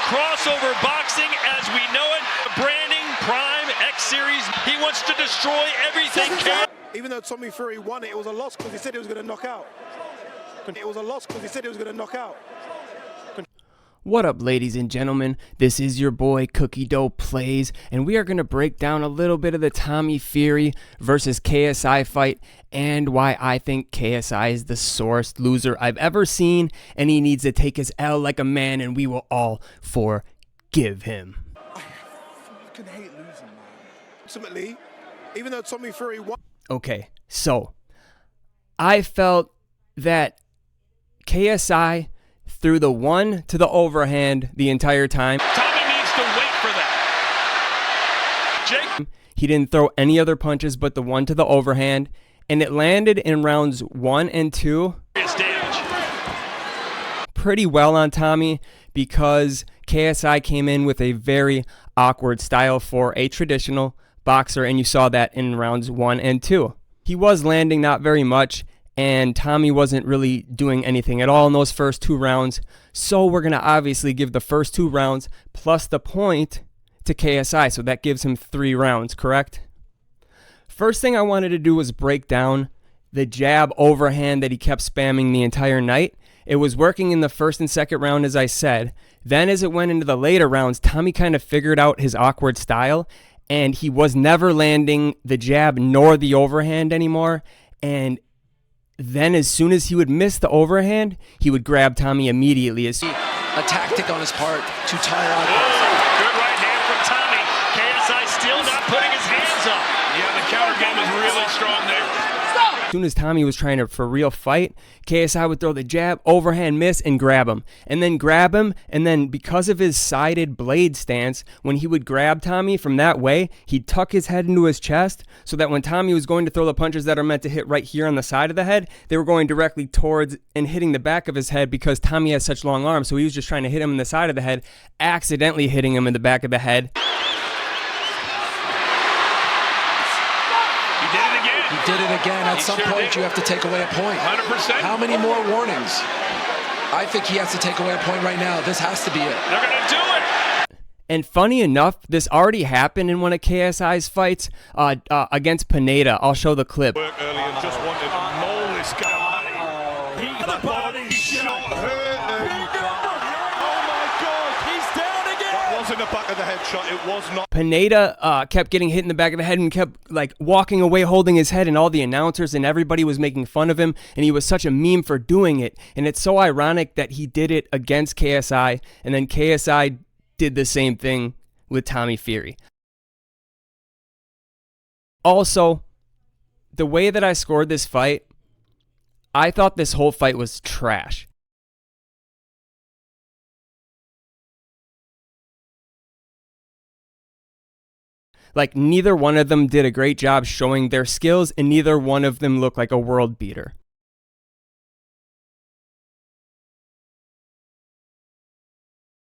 crossover boxing as we know it. Branding, Prime, X Series. He wants to destroy everything. Even though Tommy Fury won it, it was a loss because he said he was going to knock out. It was a loss because he said he was going to knock out. What up, ladies and gentlemen? This is your boy Cookie Dough Plays, and we are going to break down a little bit of the Tommy Fury versus KSI fight and why I think KSI is the sorest loser I've ever seen, and he needs to take his L like a man, and we will all forgive him. I fucking hate losing, man. Ultimately, even though Tommy Fury won. Okay, so I felt that KSI threw the one to the overhand the entire time. Tommy needs to wait for that. Jake. He didn't throw any other punches but the one to the overhand, and it landed in rounds 1 and 2 pretty well on Tommy because KSI came in with a very awkward style for a traditional boxer, and you saw that in rounds 1 and 2. He was landing not very much, and Tommy wasn't really doing anything at all in those first 2 rounds. So we're going to obviously give the first 2 rounds plus the point to KSI. So that gives him 3 rounds, correct? First thing I wanted to do was break down the jab overhand that he kept spamming the entire night. It was working in the first and second round, as I said. Then as it went into the later rounds, Tommy kind of figured out his awkward style, and he was never landing the jab nor the overhand anymore. And then as soon as he would miss the overhand, he would grab Tommy immediately. A tactic on his part to tire out. Good right hand from Tommy. KSI still not putting his hands up. Yeah, the counter game is really strong there. As soon as Tommy was trying to for real fight, KSI would throw the jab, overhand miss, and grab him. And then grab him, and then because of his sided blade stance, when he would grab Tommy from that way, he'd tuck his head into his chest so that when Tommy was going to throw the punches that are meant to hit right here on the side of the head, they were going directly towards and hitting the back of his head because Tommy has such long arms, so he was just trying to hit him in the side of the head, accidentally hitting him in the back of the head. He did it again. At some point, you have to take away a point. 100%. How many more warnings? I think he has to take away a point right now. This has to be it. They're going to do it. And funny enough, this already happened in one of KSI's fights against Pineda. I'll show the clip. Work early and just wanted to maul this guy. The body shot hurt. In the back of the head shot, it was not. Pineda kept getting hit in the back of the head and kept like walking away holding his head, and all the announcers and everybody was making fun of him, and he was such a meme for doing it. And it's so ironic that he did it against KSI, and then KSI did the same thing with Tommy Fury. Also, the way that I scored this fight, I thought this whole fight was trash. Like, neither one of them did a great job showing their skills, and neither one of them looked like a world beater.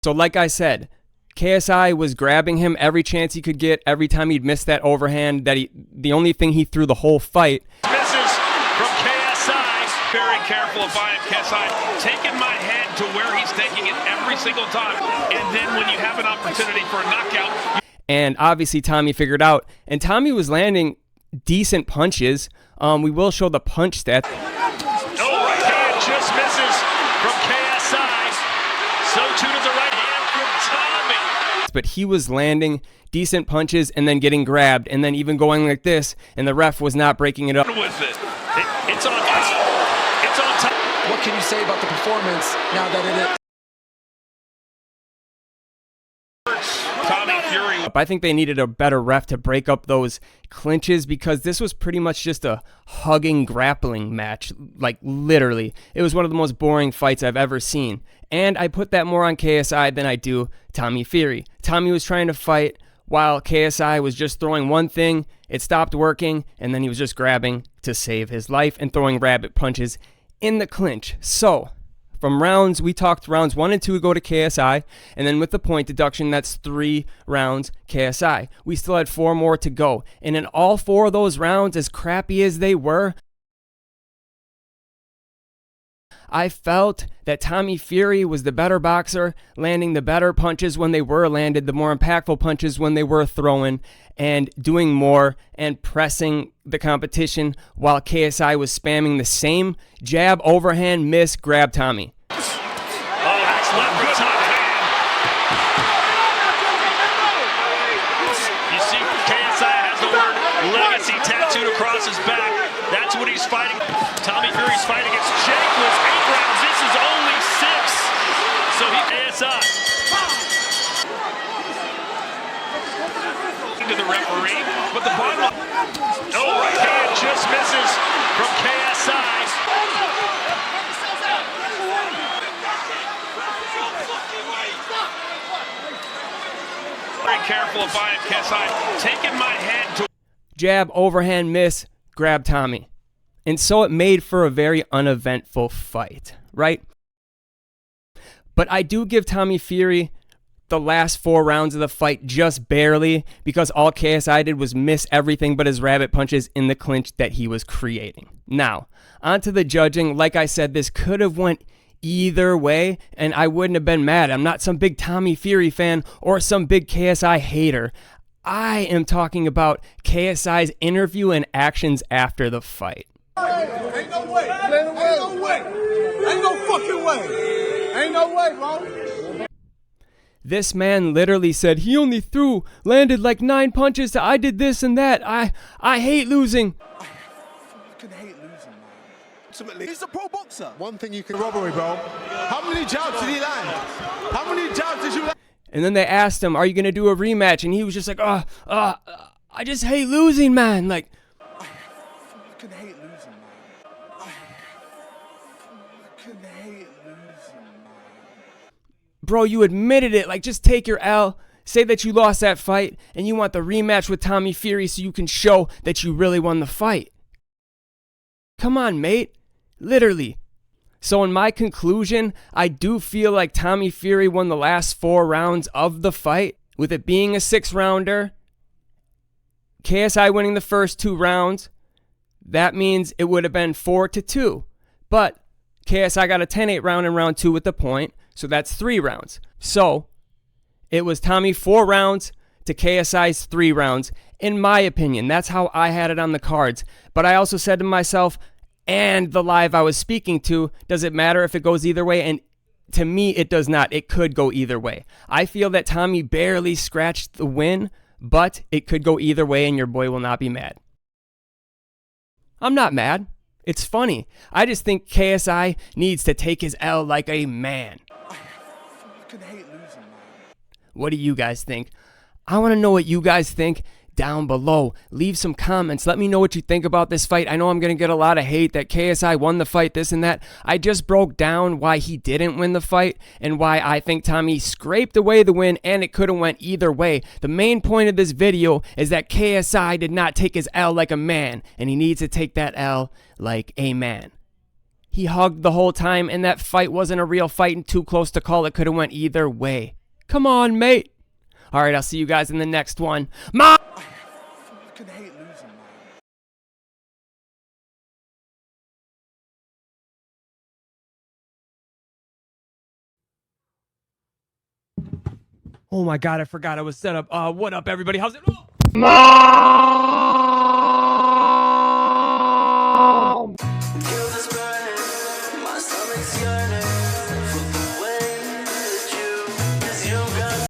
So like I said, KSI was grabbing him every chance he could get, every time he'd miss that overhand, the only thing he threw the whole fight. Misses from KSI. Very careful of KSI. Taking my head to where he's taking it every single time. And then when you have an opportunity for a knockout, and obviously Tommy figured out, and Tommy was landing decent punches. We will show the punch stats. Oh, right hand just misses from KSI. So too does the right hand from Tommy. But he was landing decent punches and then getting grabbed and then even going like this, and the ref was not breaking it up. With it. It's on top. What can you say about the performance now that it is? Tommy Fury. I think they needed a better ref to break up those clinches because this was pretty much just a hugging, grappling match. Like, literally. It was one of the most boring fights I've ever seen. And I put that more on KSI than I do Tommy Fury. Tommy was trying to fight while KSI was just throwing one thing. It stopped working, and then he was just grabbing to save his life and throwing rabbit punches in the clinch. So, from rounds, we talked rounds 1 and 2 go to KSI, and then with the point deduction, that's 3 rounds KSI. We still had 4 more to go, and in all 4 of those rounds, as crappy as they were, I felt that Tommy Fury was the better boxer, landing the better punches when they were landed, the more impactful punches when they were thrown, and doing more and pressing the competition, while KSI was spamming the same jab, overhand, miss, grab Tommy. Oh, that's left with top hand. You see, KSI has the word legacy tattooed across his back. That's what he's fighting. Tommy Fury's fight against Jake was 8 rounds. This is only 6. So he KSI. To the referee, but the bottom line. Oh, right hand just misses from KSI. Very careful of Bayam KSI taking my head to Jab, overhand, miss, grab Tommy. And so it made for a very uneventful fight, right? But I do give Tommy Fury the last 4 rounds of the fight just barely, because all KSI did was miss everything but his rabbit punches in the clinch that he was creating. Now, onto the judging. Like I said, this could have went either way, and I wouldn't have been mad. I'm not some big Tommy Fury fan or some big KSI hater. I am talking about KSI's interview and actions after the fight. Ain't no way. Ain't no way. Ain't no fucking way. Ain't no way, bro. This man literally said he only landed like 9 punches. I did this and that. I hate losing. I fucking hate losing, man. Ultimately, he's a pro boxer. One thing you can robbery, bro. How many jabs did he land? How many jabs did you land? And then they asked him, "Are you gonna do a rematch?" And he was just like, I just hate losing, man. Like, I fucking hate losing, man. I fucking hate losing, man. bro, you admitted it. Like, just take your L. Say that you lost that fight and you want the rematch with Tommy Fury so you can show that you really won the fight. Come on, mate. Literally. So in my conclusion, I do feel like Tommy Fury won the last 4 rounds of the fight, with it being a 6-rounder. KSI winning the first 2 rounds. That means it would have been 4-2. But KSI got a 10-8 round in round 2 with the point, so that's 3 rounds. So it was Tommy 4 rounds to KSI's 3 rounds, in my opinion. That's how I had it on the cards. But I also said to myself, and the live I was speaking to, does it matter if it goes either way? And to me, it does not. It could go either way. I feel that Tommy barely scratched the win, but it could go either way, and your boy will not be mad. I'm not mad. It's funny. I just think KSI needs to take his L like a man. I fucking hate losing, man. What do you guys think? I want to know what you guys think down below. Leave some comments. Let me know what you think about this fight. I know I'm going to get a lot of hate that KSI won the fight, this and that. I just broke down why he didn't win the fight and why I think Tommy scraped away the win, and it could have went either way. The main point of this video is that KSI did not take his L like a man, and he needs to take that L like a man. He hugged the whole time, and that fight wasn't a real fight and too close to call. It could have went either way. Come on, mate. All right, I'll see you guys in the next one. I fucking hate losing, man. Oh my God, I forgot I was set up. What up, everybody? How's it? Oh.